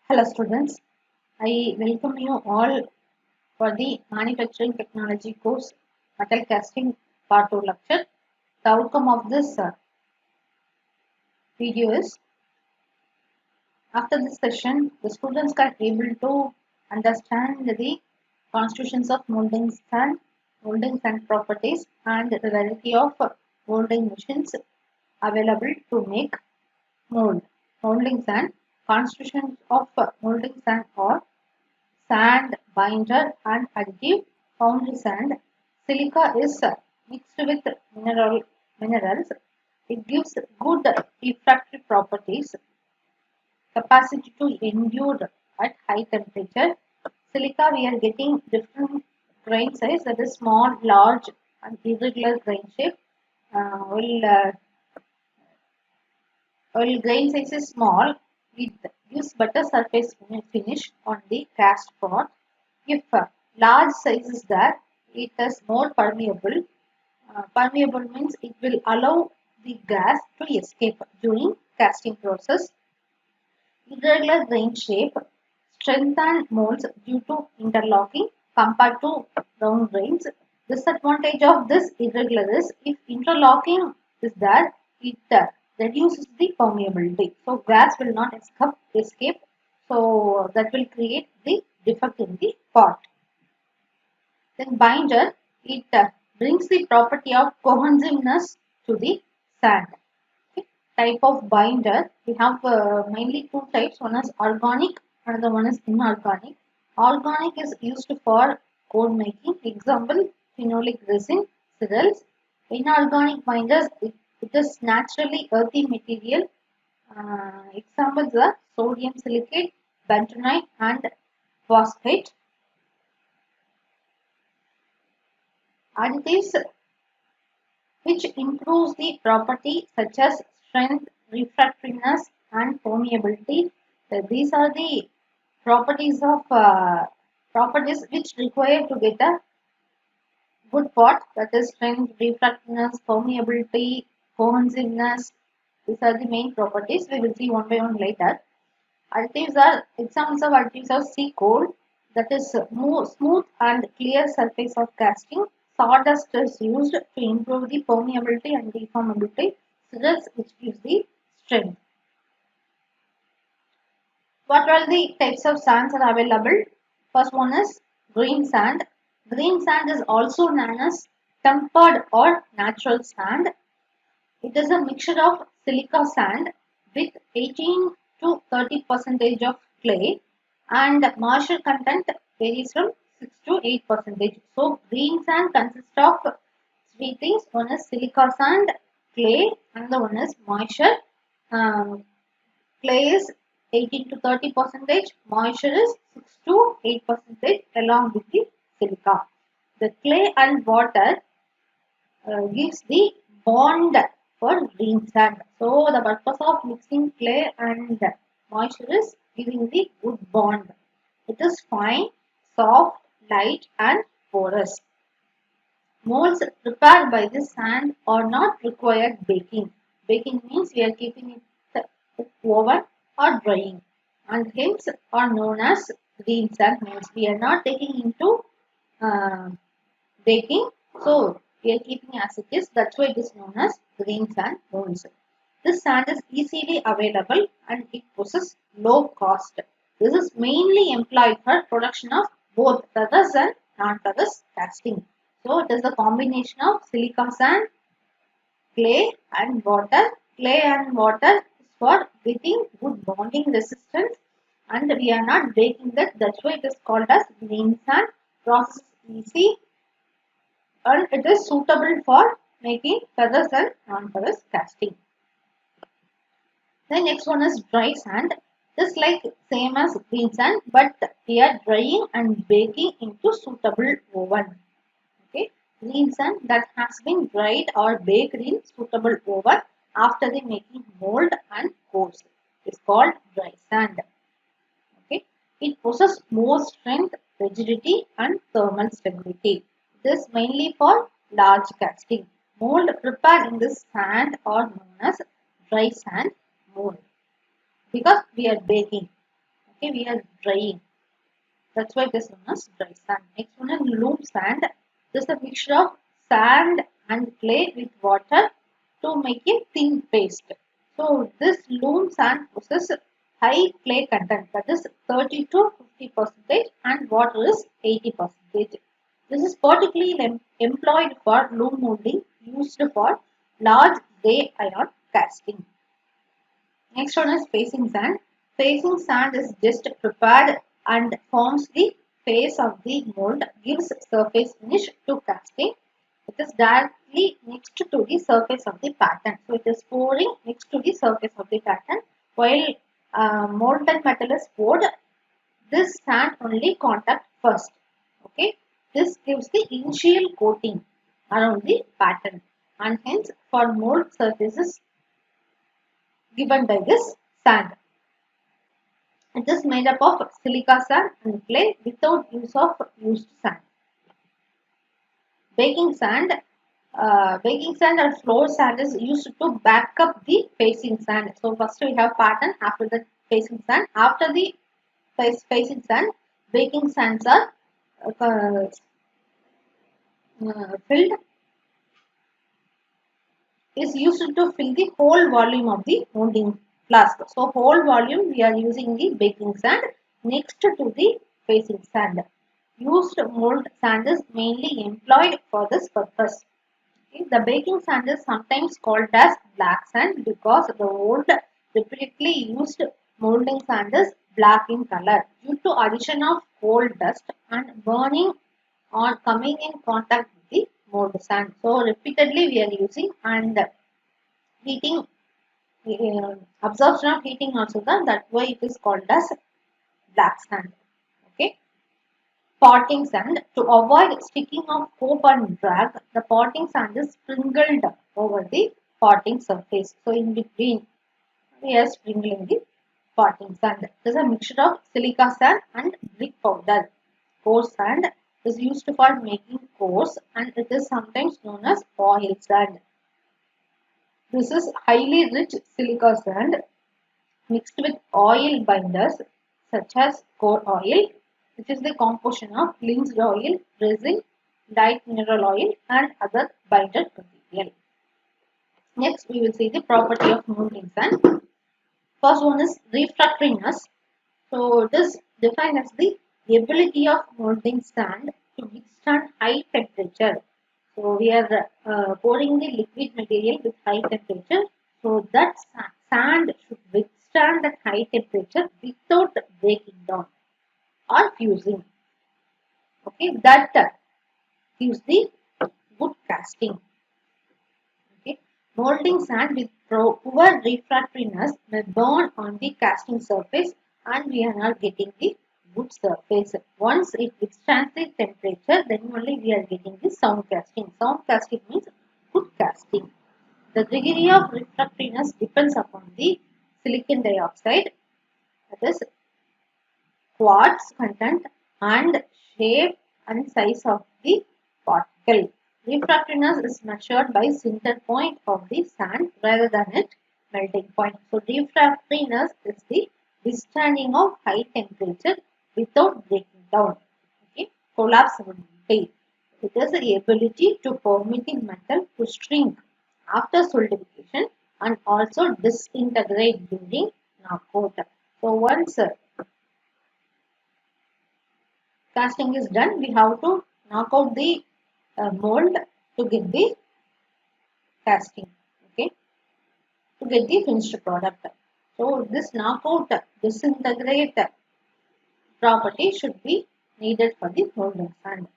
Hello students, I welcome you all for the Manufacturing Technology course Metal Casting Part 2 lecture. The outcome of this video is, after this session, the students are able to understand the constitutions of molding sand properties and the variety of molding machines available to make mold. Molding sand, constitutions of molding sand are sand, binder and additive, foundry sand. Silica is mixed with minerals. It gives good refractory properties, capacity to endure at high temperature. Silica we are getting different grain size, that is small, large and irregular grain shape. While grain size is small, it gives better surface finish on the cast part. If large size is there, it is more permeable. Permeable means it will allow the gas to escape during casting process. Irregular grain shape strengthen molds due to interlocking compared to round grains. Disadvantage of this irregular is if interlocking is there, it reduces the permeability. So gas will not escape. So that will create the defect in the part. Then binder, it brings the property of cohesiveness to the sand. Okay. Type of binder, we have mainly two types. One is organic, another one is inorganic. Organic is used for code making. Example, phenolic resin, cereals. Inorganic binders, it is naturally earthy material. Examples are sodium silicate, bentonite and phosphate. Additives which improves the property such as strength, refractoriness and permeability. These are the properties of properties which require to get a good pot, that is strength, refractoriness, permeability, cohesiveness. These are the main properties. We will see one by one later. Additives are examples of additives are sea coal, that is more smooth and clear surface of casting. Sawdust is used to improve the permeability and deformability. Scissors which gives the strength. What are the types of sands are available? First one is green sand. Green sand is also known as tempered or natural sand. It is a mixture of silica sand with 18 to 30 percentage of clay, and moisture content varies from 6 to 8 percentage. So green sand consists of three things. One is silica sand, clay, another one is moisture. Um, Clay is 18 to 30 percentage, moisture is 6 to 8 percentage along with the silica. The clay and water gives the bond for green sand. So the purpose of mixing clay and moisture is giving the good bond. It is fine, soft, light and porous. Molds prepared by the sand are not required baking. Baking means we are keeping it oven or drying, and hence are known as green sand molds. We are not taking into uh, baking, so we are keeping as it is. That's why it is known as green sand molds. This sand is easily available and it possesses low cost. This is mainly employed for production of both ferrous and non-ferrous casting. So it is a combination of silica sand, clay and water. Clay and water is for getting good bonding resistance, and we are not baking that. That's why it is called as green sand. Process is easy and it is suitable for making ferrous and non-ferrous casting. The next one is dry sand. This like same as green sand, but we are drying and baking into suitable oven. Okay, green sand that has been dried or baked in suitable oven after the making mold and coarse is called dry sand. Okay, it possesses more strength, rigidity, and thermal stability. This mainly for large casting. Mold prepared in this sand are known as dry sand mold because we are baking. Okay, we are drying. That's why it is known as dry sand. Next one is loam sand. This is a mixture of sand and clay with water to make a thin paste. So this loam sand possesses high clay content, that is 30 to 50 percentage, and water is 80 percentage. This is particularly employed for loom molding used for large gray iron casting. Next one is facing sand. Facing sand is just prepared and forms the face of the mold, gives surface finish to casting. It is directly next to the surface of the pattern. So it is pouring next to the surface of the pattern. While molten metal is poured, this sand only contact first. Okay, this gives the initial coating around the pattern, and hence for mold surfaces given by this sand. It is made up of silica sand and clay without use of used sand. Baking sand, baking sand or floor sand is used to back up the facing sand. So first we have pattern, after the facing sand. After the facing sand, baking sands are filled, is used to fill the whole volume of the molding flask. So whole volume we are using the baking sand next to the facing sand. Used mold sand is mainly employed for this purpose. Okay. The baking sand is sometimes called as black sand because the old repeatedly used molding sand is black in color due to addition of coal dust and burning on coming in contact with the mold sand. So repeatedly we are using, and heating, absorption of heating also done, that's why it is called as black sand. Okay. Potting sand. To avoid sticking of cope and drag, the potting sand is sprinkled over the potting surface. So in between we are sprinkling the potting sand. It is a mixture of silica sand and brick powder. Coarse sand is used for making coarse, and it is sometimes known as oil sand. This is highly rich silica sand mixed with oil binders such as core oil, which is the composition of linseed oil, resin, light mineral oil, and other binder material. Next, we will see the property of molding sand. First one is refractoriness. So, this defined as the ability of molding sand to withstand high temperature. So, we are pouring the liquid material with high temperature. So, that sand should withstand that high temperature without breaking down or fusing. Okay, that gives the good casting. Okay, molding sand with poor refractoriness may burn on the casting surface, and we are not getting the good surface. Once it withstands the temperature, then only we are getting the sound casting. Sound casting means good casting. The degree of refractoriness depends upon the silicon dioxide, that is quartz content, and shape and size of the particle. Refractoriness is measured by center point of the sand rather than its melting point. So refractoriness is the withstanding of high temperature without breaking down. Okay. Collapsibility. It is the ability to permit the metal to shrink after solidification and also disintegrate during knockout. So once casting is done, we have to knock out the mold to get the casting, okay, to get the finished product. So this knockout disintegrate property should be needed for the molding sand.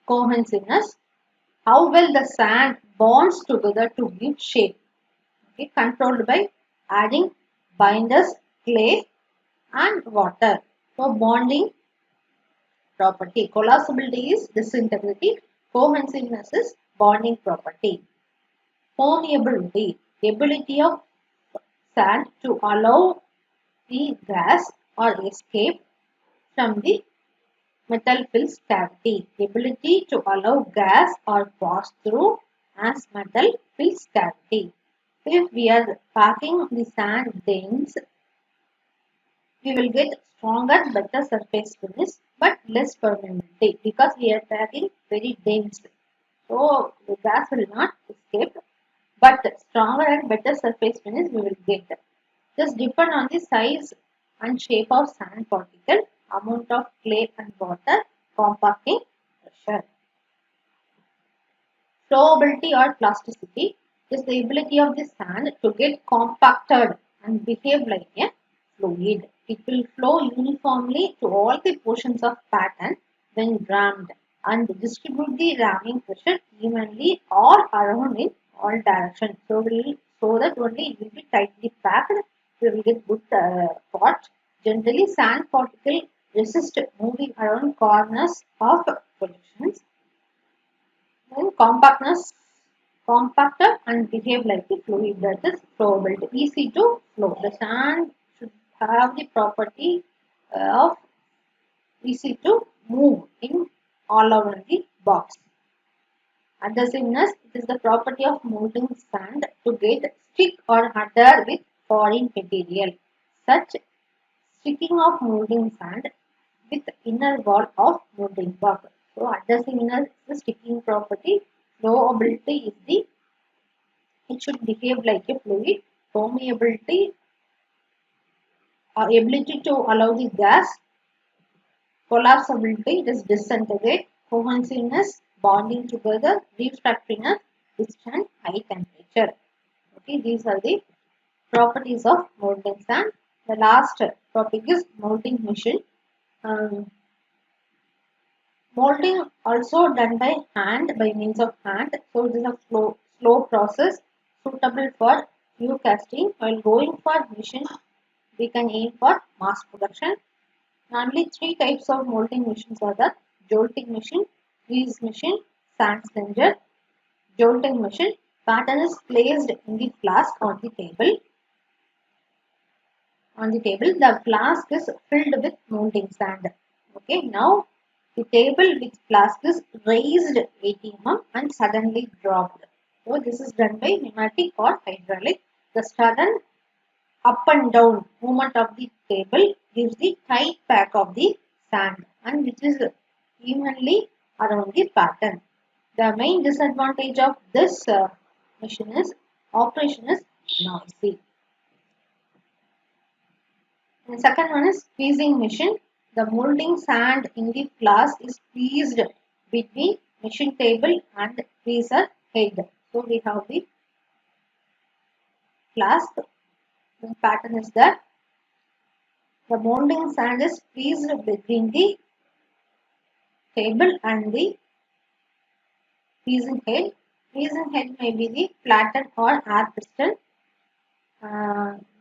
Cohesiveness, how well the sand bonds together to give shape, okay, controlled by adding binders, clay and water. So bonding property. Collapsibility is disintegrity. Cohesiveness is bonding property. Permeability, ability of sand to allow the gas or escape from the metal fills cavity. Ability to allow gas or pass through as metal fills cavity. If we are packing the sand dense, we will get stronger, better surface finish, but less permeability because we are packing very densely. So the gas will not escape, but stronger and better surface finish we will get. Just depend on the size and shape of sand particle, amount of clay and water, compacting pressure. Flowability or plasticity is the ability of the sand to get compacted and behave like a fluid. It will flow uniformly to all the portions of pattern when rammed and distribute the ramming pressure evenly all around in all directions. So that only it will be tightly packed. We will get good pot. Generally, sand particle resist moving around corners of solutions. Then compacted and behave like a fluid, that is flowable, easy to flow. The sand should have the property of easy to move in all around the box. Adhesiveness, it is the property of molding sand to get stick or adhere with foreign material. Such sticking of molding sand with inner wall of molding box. So adhesiveness is the sticking property. Flowability is the it should behave like a fluid. Permeability, ability to allow the gas. Collapsibility, it is disintegrate. Cohesiveness, bonding together. Refractoriness, withstand high temperature. Okay, these are the properties of molding sand. The last topic is molding machine. Um, Molding also done by hand, by means of hand. So it is a slow process suitable for few casting. While going for machine, we can aim for mass production. Normally, three types of molding machines are the jolting machine, freeze machine, sand slinger. Jolting machine pattern is placed in the flask on the table. The flask is filled with molding sand. Okay, now the table with flask is raised 80 mm and suddenly dropped. So this is done by pneumatic or hydraulic. The sudden up and down movement of the table gives the tight pack of the sand and which is evenly around the pattern. The main disadvantage of this machine is operation is noisy. The second one is squeezing machine. The molding sand in the flask is squeezed between machine table and freezer head. So we have the flask. The pattern is that the molding sand is squeezed between the table and the freezing head. Freezing head may be the flattened or air piston.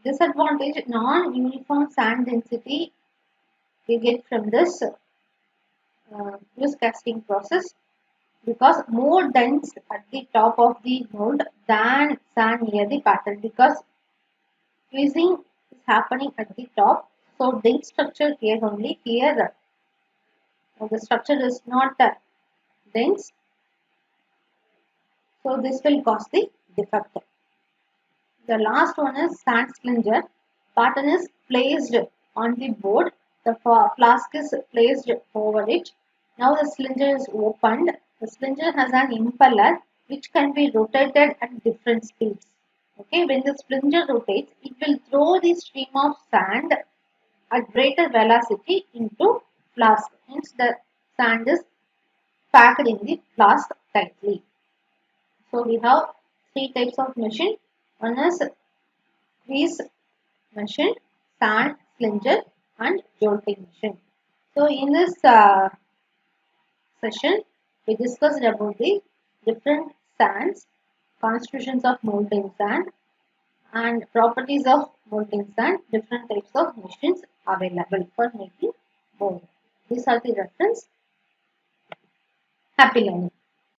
Disadvantage, non-uniform sand density we get from this casting process because more dense at the top of the mold than sand near the pattern because squeezing is happening at the top. So dense structure here only. Here the structure is not dense. So this will cause the defect. The last one is sand slinger. Pattern is placed on the board. The flask is placed over it. Now the slinger is opened. The slinger has an impeller which can be rotated at different speeds. Okay, when the slinger rotates, it will throw the stream of sand at greater velocity into flask. Hence, the sand is packed in the flask tightly. So we have three types of machine. One is squeeze machine, sand slinger, and jolting machine. So in this session, we discussed about the different sands, constitutions of molten sand, and properties of molten sand, different types of machines available for making mold. These are the reference. Happy learning.